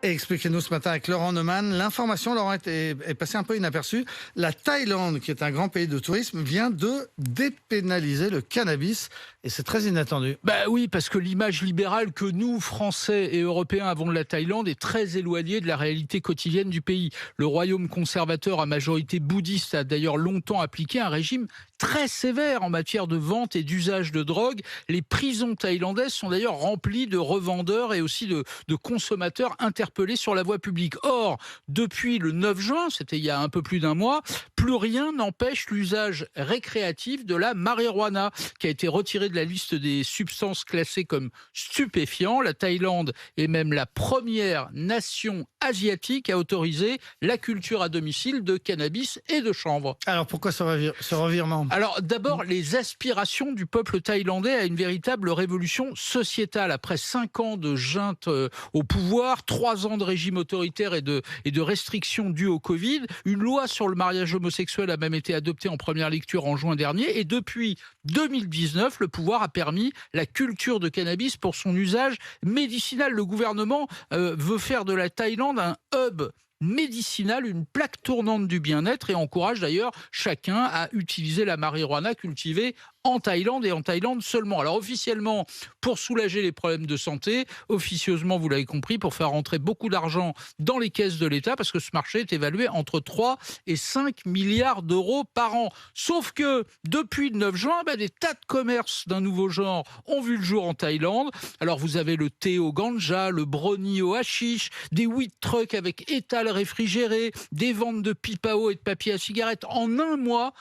Et expliquez-nous ce matin avec Laurent Neumann. L'information, Laurent, est passée un peu inaperçue. La Thaïlande, qui est un grand pays de tourisme, vient de dépénaliser le cannabis. Et c'est très inattendu. Bah oui, parce que l'image libérale que nous, Français et Européens, avons de la Thaïlande est très éloignée de la réalité quotidienne du pays. Le royaume conservateur à majorité bouddhiste a d'ailleurs longtemps appliqué un régime très sévère en matière de vente et d'usage de drogue. Les prisons thaïlandaises sont d'ailleurs remplies de revendeurs et aussi de consommateurs interpellés sur la voie publique. Or, depuis le 9 juin, c'était il y a un peu plus d'un mois, plus rien n'empêche l'usage récréatif de la marijuana, qui a été retirée de la liste des substances classées comme stupéfiants. La Thaïlande est même la première nation asiatique à autoriser la culture à domicile de cannabis et de chanvre. Alors pourquoi ce revirement ? Alors d'abord, les aspirations du peuple thaïlandais à une véritable révolution sociétale. Après 5 ans de junte au pouvoir, 3 ans de régime autoritaire et de restrictions dues au Covid, une loi sur le mariage homosexuel a même été adoptée en première lecture en juin dernier. Et depuis 2019, le pouvoir a permis la culture de cannabis pour son usage médicinal. Le gouvernement veut faire de la Thaïlande un hub médicinal, une plaque tournante du bien-être, et encourage d'ailleurs chacun à utiliser la marijuana cultivée en Thaïlande et en Thaïlande seulement. Alors officiellement, pour soulager les problèmes de santé, officieusement, vous l'avez compris, pour faire rentrer beaucoup d'argent dans les caisses de l'État, parce que ce marché est évalué entre 3 et 5 milliards d'euros par an. Sauf que depuis le 9 juin, des tas de commerces d'un nouveau genre ont vu le jour en Thaïlande. Alors vous avez le thé au ganja, le brownie au hashish, des weed trucks avec étal réfrigéré, des ventes de pipe à eau et de papier à cigarette. En un mois,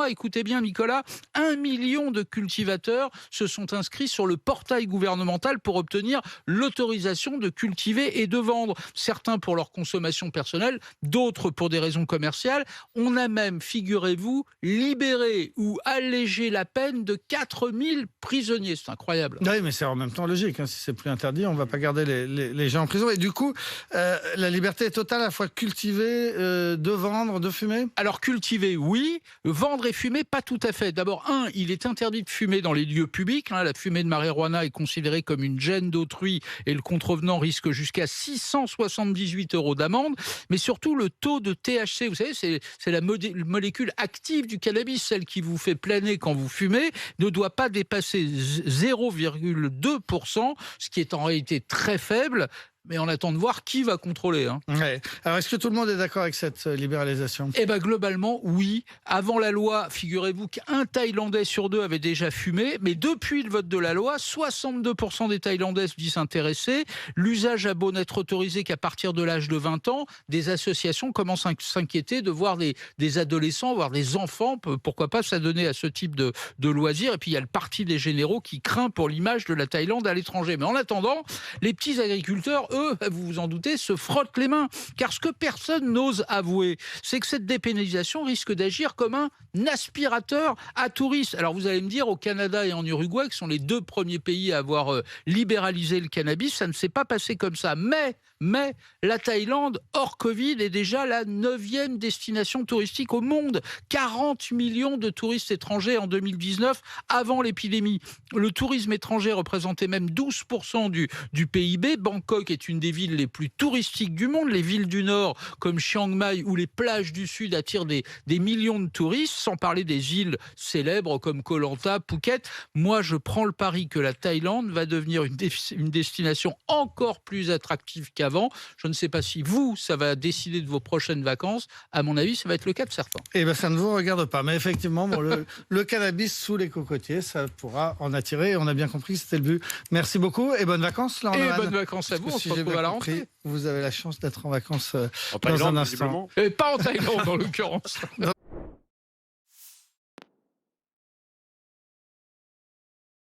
écoutez bien Nicolas, 1 million de cultivateurs se sont inscrits sur le portail gouvernemental pour obtenir l'autorisation de cultiver et de vendre. Certains pour leur consommation personnelle, d'autres pour des raisons commerciales. On a même, figurez-vous, libéré ou allégé la peine de 4000 prisonniers. C'est incroyable. Oui, mais c'est en même temps logique. Si c'est plus interdit, on ne va pas garder les gens en prison. Et du coup, la liberté est totale, à la fois cultiver, de vendre, de fumer ? Alors cultiver, oui. Vendre et fumer, pas tout à fait. D'abord, il est interdit de fumer dans les lieux publics. La fumée de marijuana est considérée comme une gêne d'autrui et le contrevenant risque jusqu'à 678 € d'amende. Mais surtout, le taux de THC, vous savez, c'est la molécule active du cannabis, celle qui vous fait planer quand vous fumez, ne doit pas dépasser 0,2%, ce qui est en réalité très faible. Mais on attend de voir qui va contrôler. Ouais. Alors, est-ce que tout le monde est d'accord avec cette libéralisation ? Globalement, oui. Avant la loi, figurez-vous qu'un Thaïlandais sur 2 avait déjà fumé. Mais depuis le vote de la loi, 62% des Thaïlandais se disent intéressés. L'usage a beau n'être autorisé qu'à partir de l'âge de 20 ans, des associations commencent à s'inquiéter de voir des adolescents, voire des enfants, pourquoi pas s'adonner à ce type de loisirs. Et puis, il y a le parti des généraux qui craint pour l'image de la Thaïlande à l'étranger. Mais en attendant, les petits agriculteurs, eux, vous vous en doutez, se frottent les mains. Car ce que personne n'ose avouer, c'est que cette dépénalisation risque d'agir comme un aspirateur à touristes. Alors vous allez me dire, au Canada et en Uruguay, qui sont les 2 premiers pays à avoir libéralisé le cannabis, ça ne s'est pas passé comme ça. Mais la Thaïlande, hors Covid, est déjà la 9e destination touristique au monde. 40 millions de touristes étrangers en 2019, avant l'épidémie. Le tourisme étranger représentait même 12% du PIB. Bangkok est une des villes les plus touristiques du monde. Les villes du Nord, comme Chiang Mai ou les plages du Sud, attirent des millions de touristes, sans parler des îles célèbres comme Koh Lanta, Phuket. Moi, je prends le pari que la Thaïlande va devenir une destination encore plus attractive qu'avant. Je ne sais pas si ça va décider de vos prochaines vacances. À mon avis, ça va être le cas de certains. Ça ne vous regarde pas. Mais effectivement, le cannabis sous les cocotiers, ça pourra en attirer. On a bien compris que c'était le but. Merci beaucoup et bonnes vacances, Laurent Neumann. Bonnes vacances à vous. On se retrouve à la rentrée. Vous avez la chance d'être en vacances en dans Thaïlande, un instant. Pas en Thaïlande, en l'occurrence.